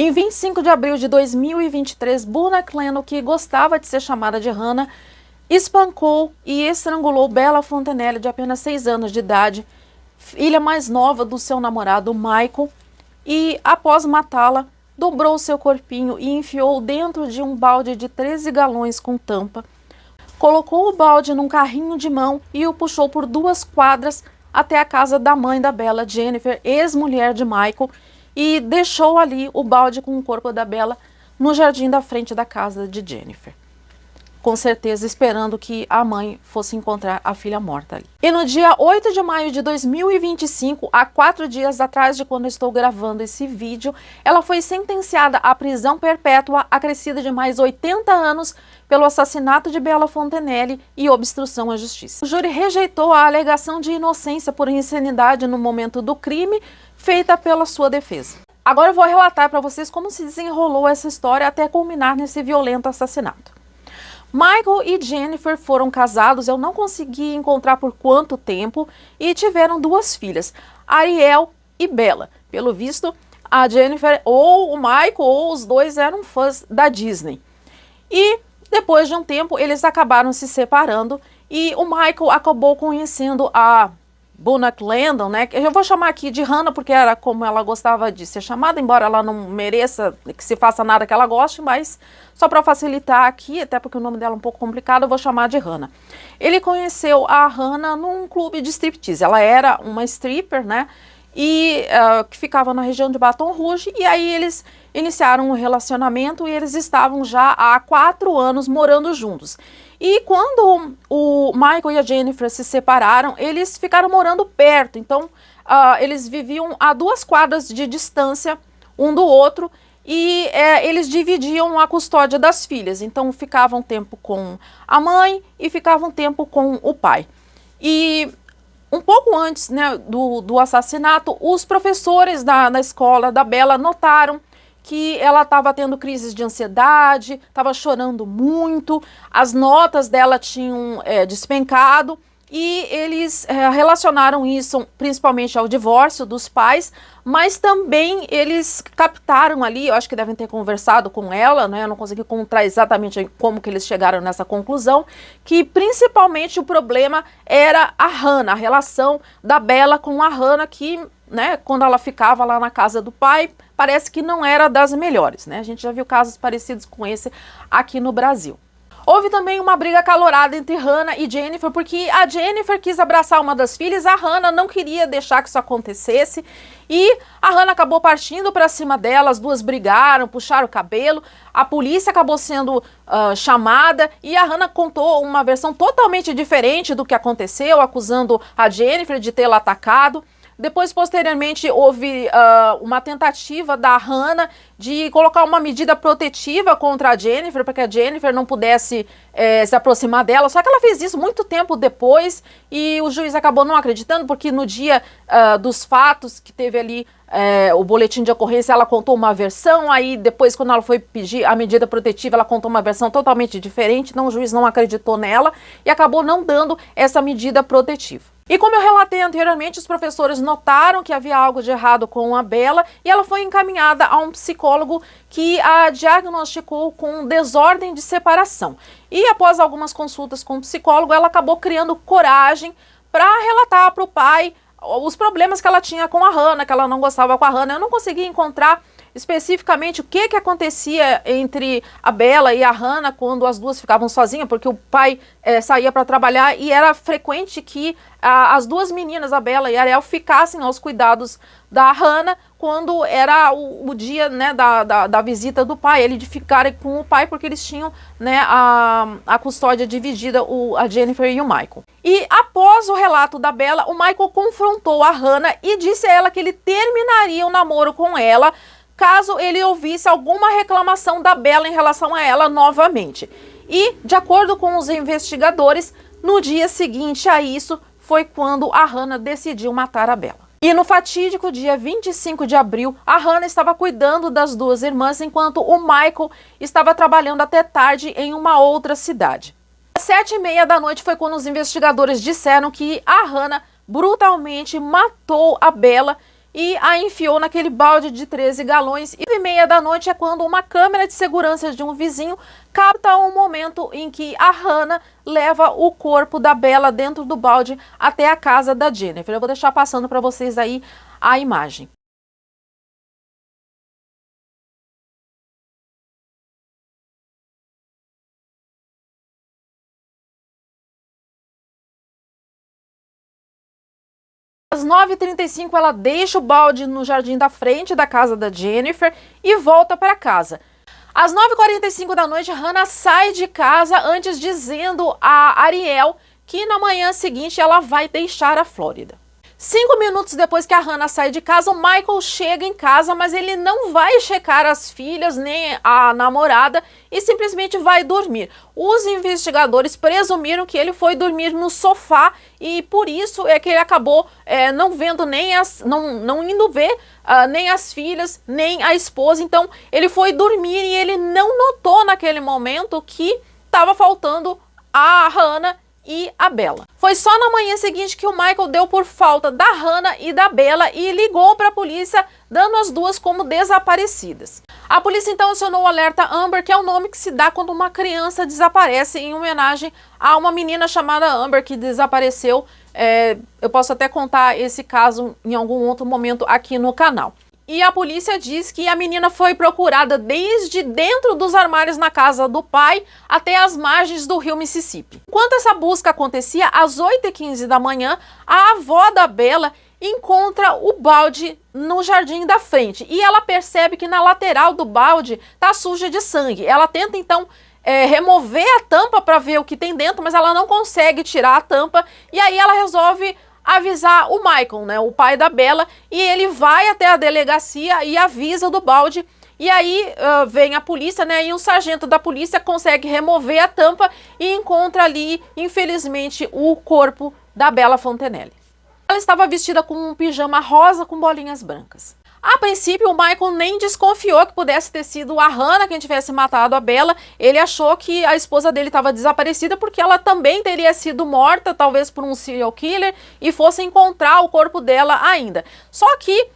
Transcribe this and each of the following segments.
Em 25 de abril de 2023, Bruna Cleno, que gostava de ser chamada de Hannah, espancou e estrangulou Bella Fontanelli, de apenas 6 anos de idade, filha mais nova do seu namorado Michael, e após matá-la, dobrou seu corpinho e enfiou dentro de um balde de 13 galões com tampa, colocou o balde num carrinho de mão e o puxou por 2 quadras até a casa da mãe da Bella, Jennifer, ex-mulher de Michael, e deixou ali o balde com o corpo da Bella no jardim da frente da casa de Jennifer. Com certeza esperando que a mãe fosse encontrar a filha morta ali. E no dia 8 de maio de 2025, há 4 dias atrás de quando eu estou gravando esse vídeo, ela foi sentenciada à prisão perpétua acrescida de mais 80 anos pelo assassinato de Bella Fontanelli e obstrução à justiça. O júri rejeitou a alegação de inocência por insanidade no momento do crime feita pela sua defesa. Agora eu vou relatar para vocês como se desenrolou essa história até culminar nesse violento assassinato. Michael e Jennifer foram casados, eu não consegui encontrar por quanto tempo, e tiveram 2 filhas, Ariel e Bella. Pelo visto, a Jennifer ou o Michael ou os dois eram fãs da Disney. E depois de um tempo eles acabaram se separando e o Michael acabou conhecendo a Bruna Cleno, né? Eu vou chamar aqui de Hannah porque era como ela gostava de ser chamada, embora ela não mereça que se faça nada que ela goste, mas só para facilitar aqui, até porque o nome dela é um pouco complicado, eu vou chamar de Hannah. Ele conheceu a Hannah num clube de striptease. Ela era uma stripper, né? E que ficava na região de Baton Rouge, e aí eles iniciaram um relacionamento e eles estavam já há 4 anos morando juntos. E quando o Michael e a Jennifer se separaram, eles ficaram morando perto, então eles viviam a 2 quadras de distância um do outro e eles dividiam a custódia das filhas, então ficavam um tempo com a mãe e ficavam um tempo com o pai. E um pouco antes, né, do assassinato, os professores da escola da Bella notaram que ela estava tendo crises de ansiedade, estava chorando muito, as notas dela tinham despencado e eles relacionaram isso principalmente ao divórcio dos pais, mas também eles captaram ali, eu acho que devem ter conversado com ela, né, eu não consegui encontrar exatamente como que eles chegaram nessa conclusão, que principalmente o problema era a Hannah, a relação da Bella com a Hannah, que, né, quando ela ficava lá na casa do pai, parece que não era das melhores, né? A gente já viu casos parecidos com esse aqui no Brasil. Houve também uma briga acalorada entre Hannah e Jennifer, porque a Jennifer quis abraçar uma das filhas, a Hannah não queria deixar que isso acontecesse, e a Hannah acabou partindo para cima dela, as duas brigaram, puxaram o cabelo, a polícia acabou sendo chamada, e a Hannah contou uma versão totalmente diferente do que aconteceu, acusando a Jennifer de tê-la atacado. Depois, posteriormente, houve uma tentativa da Hannah de colocar uma medida protetiva contra a Jennifer, para que a Jennifer não pudesse se aproximar dela. Só que ela fez isso muito tempo depois e o juiz acabou não acreditando, porque no dia dos fatos que teve ali o boletim de ocorrência, ela contou uma versão, aí depois, quando ela foi pedir a medida protetiva, ela contou uma versão totalmente diferente, então o juiz não acreditou nela e acabou não dando essa medida protetiva. E como eu relatei anteriormente, os professores notaram que havia algo de errado com a Bella e ela foi encaminhada a um psicólogo que a diagnosticou com desordem de separação. E após algumas consultas com o psicólogo, ela acabou criando coragem para relatar para o pai os problemas que ela tinha com a Hannah, que ela não gostava com a Hannah. Eu não consegui encontrar especificamente o que acontecia entre a Bella e a Hannah quando as duas ficavam sozinhas, porque o pai saía para trabalhar e era frequente que as 2 meninas, a Bella e a Ariel, ficassem aos cuidados da Hannah quando era o dia, né, da visita do pai, ele de ficarem com o pai, porque eles tinham, né, a custódia dividida, a Jennifer e o Michael. E após o relato da Bella, o Michael confrontou a Hannah e disse a ela que ele terminaria o namoro com ela caso ele ouvisse alguma reclamação da Bella em relação a ela novamente. E, de acordo com os investigadores, no dia seguinte a isso foi quando a Hannah decidiu matar a Bella. E no fatídico dia 25 de abril, a Hannah estava cuidando das 2 irmãs, enquanto o Michael estava trabalhando até tarde em uma outra cidade. Às 7h30 da noite foi quando os investigadores disseram que a Hannah brutalmente matou a Bella e a enfiou naquele balde de 13 galões. E 9h30 da noite é quando uma câmera de segurança de um vizinho capta um momento em que a Hannah leva o corpo da Bella dentro do balde até a casa da Jennifer. Eu vou deixar passando para vocês aí a imagem. Às 9h35 ela deixa o balde no jardim da frente da casa da Jennifer e volta para casa. Às 9h45 da noite, Hannah sai de casa antes dizendo a Ariel que na manhã seguinte ela vai deixar a Flórida. 5 minutos depois que a Hannah sai de casa, o Michael chega em casa, mas ele não vai checar as filhas nem a namorada e simplesmente vai dormir. Os investigadores presumiram que ele foi dormir no sofá e por isso é que ele acabou não vendo nem não indo ver nem as filhas, nem a esposa. Então ele foi dormir e ele não notou naquele momento que estava faltando a Hannah e a Bella. Foi só na manhã seguinte que o Michael deu por falta da Hannah e da Bella e ligou para a polícia, dando as duas como desaparecidas. A polícia então acionou o alerta Amber, que é o nome que se dá quando uma criança desaparece, em homenagem a uma menina chamada Amber que desapareceu. Eu posso até contar esse caso em algum outro momento aqui no canal. E a polícia diz que a menina foi procurada desde dentro dos armários na casa do pai até as margens do rio Mississippi. Enquanto essa busca acontecia, às 8h15 da manhã, a avó da Bella encontra o balde no jardim da frente e ela percebe que na lateral do balde está suja de sangue. Ela tenta então remover a tampa para ver o que tem dentro, mas ela não consegue tirar a tampa e aí ela resolve avisar o Michael, né, o pai da Bella, e ele vai até a delegacia e avisa do balde. E aí vem a polícia, né, e um sargento da polícia consegue remover a tampa e encontra ali, infelizmente, o corpo da Bella Fontanelle. Ela estava vestida com um pijama rosa com bolinhas brancas. A princípio, o Michael nem desconfiou que pudesse ter sido a Hannah quem tivesse matado a Bella. Ele achou que a esposa dele estava desaparecida porque ela também teria sido morta, talvez por um serial killer, e fosse encontrar o corpo dela ainda. Só que,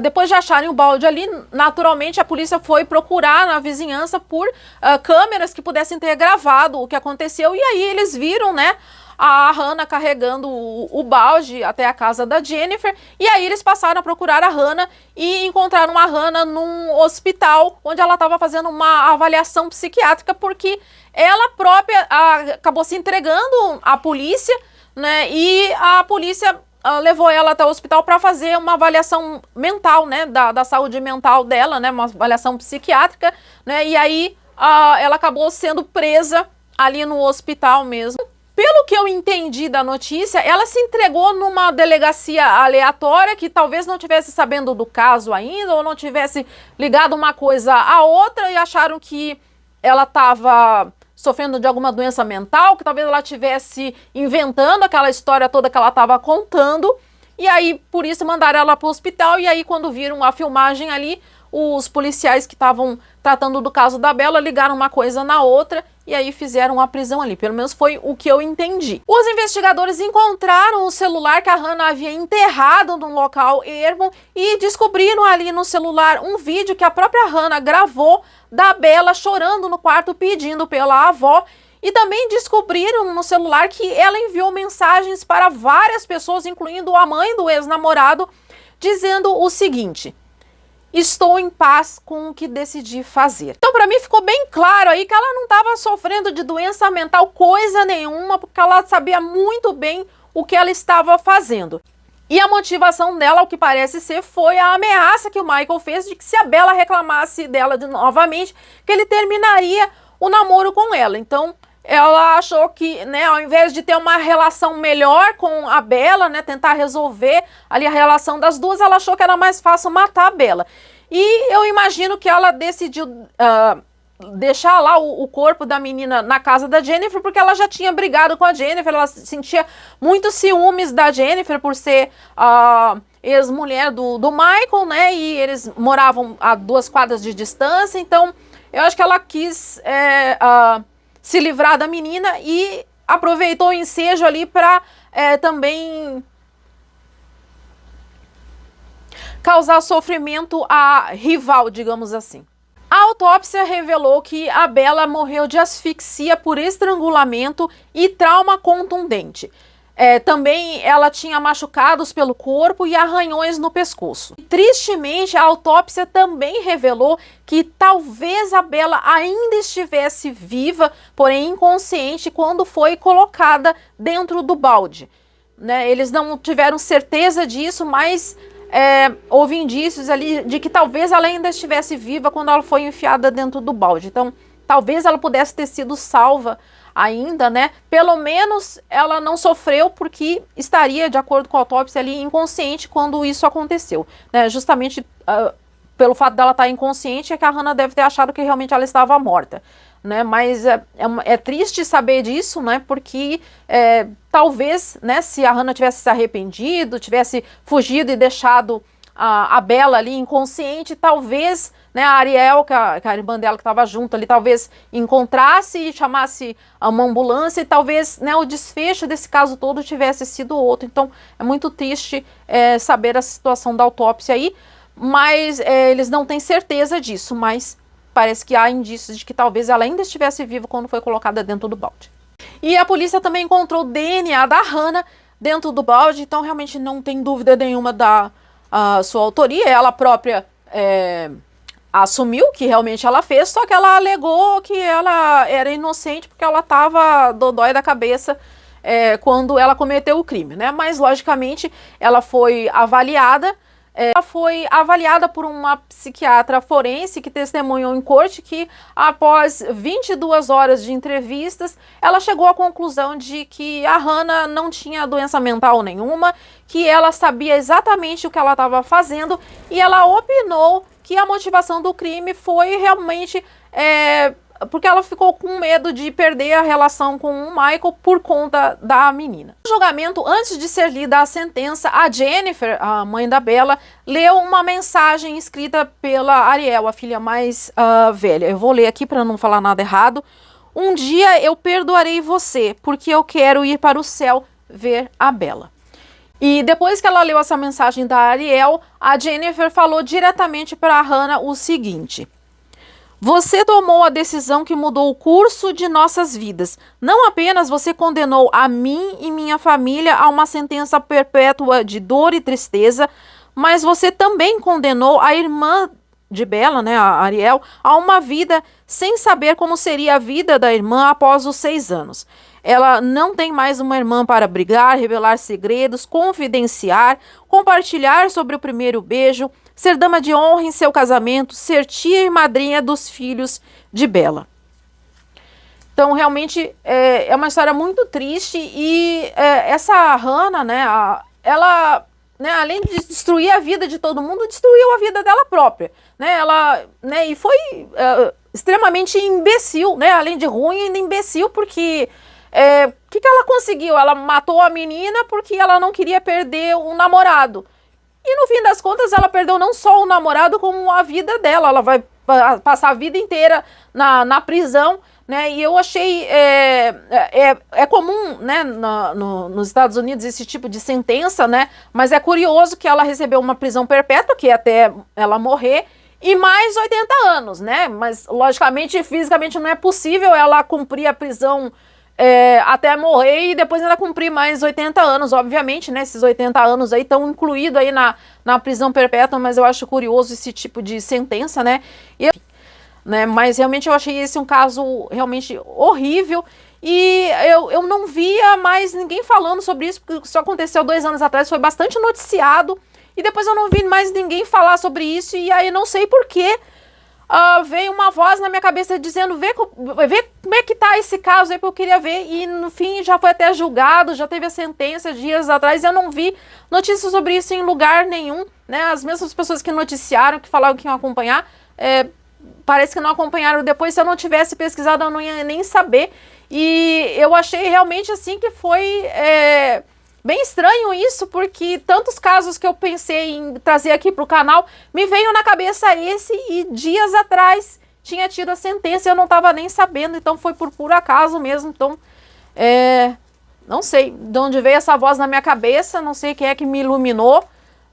depois de acharem o balde ali, naturalmente a polícia foi procurar na vizinhança por câmeras que pudessem ter gravado o que aconteceu. E aí eles viram, né, a Hannah carregando o balde até a casa da Jennifer, e aí eles passaram a procurar a Hannah e encontraram a Hannah num hospital onde ela estava fazendo uma avaliação psiquiátrica porque ela própria acabou se entregando à polícia, né, e a polícia levou ela até o hospital para fazer uma avaliação mental, né, da saúde mental dela, né, uma avaliação psiquiátrica, né, e aí ela acabou sendo presa ali no hospital mesmo. Pelo que eu entendi da notícia, ela se entregou numa delegacia aleatória que talvez não tivesse sabendo do caso ainda ou não tivesse ligado uma coisa à outra e acharam que ela estava sofrendo de alguma doença mental, que talvez ela estivesse inventando aquela história toda que ela estava contando. E aí, por isso, mandaram ela para o hospital. E aí, quando viram a filmagem ali, os policiais que estavam tratando do caso da Bella ligaram uma coisa na outra e aí fizeram a prisão ali. Pelo menos foi o que eu entendi. Os investigadores encontraram o celular que a Hannah havia enterrado num local ermo e descobriram ali no celular um vídeo que a própria Hannah gravou da Bella chorando no quarto pedindo pela avó. E também descobriram no celular que ela enviou mensagens para várias pessoas, incluindo a mãe do ex-namorado, dizendo o seguinte: estou em paz com o que decidi fazer. Então, para mim, ficou bem claro aí que ela não estava sofrendo de doença mental coisa nenhuma, porque ela sabia muito bem o que ela estava fazendo. E a motivação dela, o que parece ser, foi a ameaça que o Michael fez de que se a Bella reclamasse dela novamente, que ele terminaria o namoro com ela. Então, ela achou que, né, ao invés de ter uma relação melhor com a Bella, né, tentar resolver ali a relação das duas, ela achou que era mais fácil matar a Bella. E eu imagino que ela decidiu deixar lá o corpo da menina na casa da Jennifer, porque ela já tinha brigado com a Jennifer, ela sentia muitos ciúmes da Jennifer por ser ex-mulher do Michael, né, e eles moravam a 2 quadras de distância, então eu acho que ela quis se livrar da menina e aproveitou o ensejo ali para também causar sofrimento à rival, digamos assim. A autópsia revelou que a Bella morreu de asfixia por estrangulamento e trauma contundente. Também ela tinha machucados pelo corpo e arranhões no pescoço. Tristemente, a autópsia também revelou que talvez a Bella ainda estivesse viva, porém inconsciente, quando foi colocada dentro do balde. Eles não tiveram certeza disso, mas houve indícios ali de que talvez ela ainda estivesse viva quando ela foi enfiada dentro do balde. Então, talvez ela pudesse ter sido salva ainda, Pelo menos ela não sofreu, porque estaria, de acordo com a autópsia, ali inconsciente quando isso aconteceu, Justamente pelo fato dela estar inconsciente, é que a Hannah deve ter achado que realmente ela estava morta, Mas é triste saber disso, Porque talvez, se a Hannah tivesse se arrependido, tivesse fugido e deixado a Bella ali inconsciente, talvez, a Ariel, que a irmã dela que estava junto ali, talvez encontrasse e chamasse uma ambulância, e talvez, o desfecho desse caso todo tivesse sido outro. Então, é muito triste saber a situação da autópsia aí, mas eles não têm certeza disso, mas parece que há indícios de que talvez ela ainda estivesse viva quando foi colocada dentro do balde. E a polícia também encontrou o DNA da Hannah dentro do balde, então realmente não tem dúvida nenhuma da sua autoria. Ela própria assumiu que realmente ela fez, só que ela alegou que ela era inocente porque ela estava dodói da cabeça quando ela cometeu o crime, Mas, logicamente, ela foi avaliada. Ela foi avaliada por uma psiquiatra forense que testemunhou em corte que, após 22 horas de entrevistas, ela chegou à conclusão de que a Hannah não tinha doença mental nenhuma, que ela sabia exatamente o que ela estava fazendo, e ela opinou que a motivação do crime foi realmente porque ela ficou com medo de perder a relação com o Michael por conta da menina. No julgamento, antes de ser lida a sentença, a Jennifer, a mãe da Bella, leu uma mensagem escrita pela Ariel, a filha mais velha. Eu vou ler aqui para não falar nada errado. Um dia eu perdoarei você, porque eu quero ir para o céu ver a Bella. E depois que ela leu essa mensagem da Ariel, a Jennifer falou diretamente para a Hannah o seguinte: você tomou a decisão que mudou o curso de nossas vidas. Não apenas você condenou a mim e minha família a uma sentença perpétua de dor e tristeza, mas você também condenou a irmã de Bella, a Ariel, a uma vida sem saber como seria a vida da irmã após os 6 anos. Ela não tem mais uma irmã para brigar, revelar segredos, confidenciar, compartilhar sobre o primeiro beijo, ser dama de honra em seu casamento, ser tia e madrinha dos filhos de Bella. Então, realmente, é uma história muito triste, e essa Hannah, ela, além de destruir a vida de todo mundo, destruiu a vida dela própria, Ela, e foi extremamente imbecil, além de ruim, ainda imbecil, porque o que ela conseguiu? Ela matou a menina porque ela não queria perder o namorado. E no fim das contas, ela perdeu não só o namorado, como a vida dela. Ela vai passar a vida inteira na prisão, E eu achei, comum, nos Estados Unidos esse tipo de sentença, Mas é curioso que ela recebeu uma prisão perpétua, que é até ela morrer, e mais 80 anos, Mas, logicamente, fisicamente não é possível ela cumprir a prisão até morrer e depois ainda cumprir mais 80 anos, obviamente, Esses 80 anos aí estão incluídos aí na prisão perpétua, mas eu acho curioso esse tipo de sentença, Mas realmente eu achei esse um caso realmente horrível, e eu não via mais ninguém falando sobre isso, porque isso aconteceu 2 anos atrás, foi bastante noticiado, e depois eu não vi mais ninguém falar sobre isso, e aí não sei porquê. Veio uma voz na minha cabeça dizendo, vê como é que tá esse caso aí, porque eu queria ver, e no fim já foi até julgado, já teve a sentença dias atrás, e eu não vi notícias sobre isso em lugar nenhum, As mesmas pessoas que noticiaram, que falaram que iam acompanhar, parece que não acompanharam depois. Se eu não tivesse pesquisado, eu não ia nem saber, e eu achei realmente assim que foi bem estranho isso, porque tantos casos que eu pensei em trazer aqui para o canal, me veio na cabeça esse, e dias atrás tinha tido a sentença e eu não estava nem sabendo, então foi por puro acaso mesmo. Então, não sei de onde veio essa voz na minha cabeça, não sei quem é que me iluminou,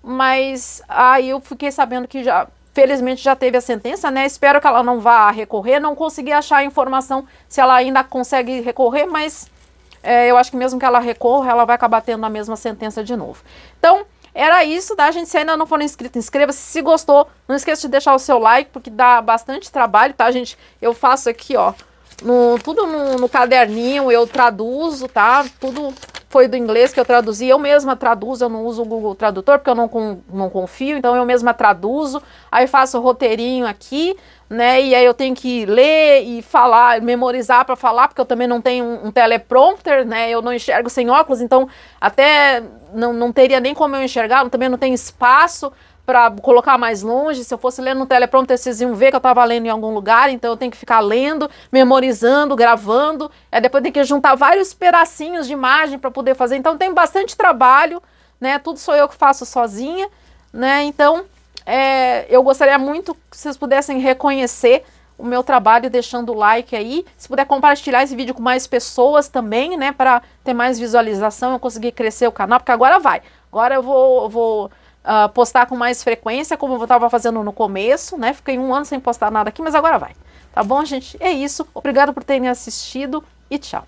mas aí eu fiquei sabendo que já, felizmente já teve a sentença, né? Espero que ela não vá recorrer, não consegui achar a informação se ela ainda consegue recorrer, mas eu acho que mesmo que ela recorra, ela vai acabar tendo a mesma sentença de novo. Então, era isso, tá, gente? Se ainda não for inscrito, inscreva-se. Se gostou, não esqueça de deixar o seu like, porque dá bastante trabalho, tá, gente? Eu faço aqui, ó, tudo no caderninho, eu traduzo, tá? Tudo foi do inglês que eu traduzi. Eu mesma traduzo, eu não uso o Google Tradutor, porque eu não confio, então eu mesma traduzo. Aí faço o roteirinho aqui, né? E aí eu tenho que ler e falar, memorizar para falar, porque eu também não tenho um teleprompter, né? Eu não enxergo sem óculos, então até não teria nem como eu enxergar, também não tem espaço para colocar mais longe. Se eu fosse lendo no teleprompter, vocês iam ver que eu estava lendo em algum lugar, então eu tenho que ficar lendo, memorizando, gravando, depois tem que juntar vários pedacinhos de imagem para poder fazer, então tem bastante trabalho, né? Tudo sou eu que faço sozinha, né? Então eu gostaria muito que vocês pudessem reconhecer o meu trabalho deixando o like aí, se puder compartilhar esse vídeo com mais pessoas também, né, para ter mais visualização, eu conseguir crescer o canal, porque agora vai, agora eu vou postar com mais frequência, como eu estava fazendo no começo, né, fiquei 1 ano sem postar nada aqui, mas agora vai, tá bom, gente? É isso, obrigado por terem assistido e tchau.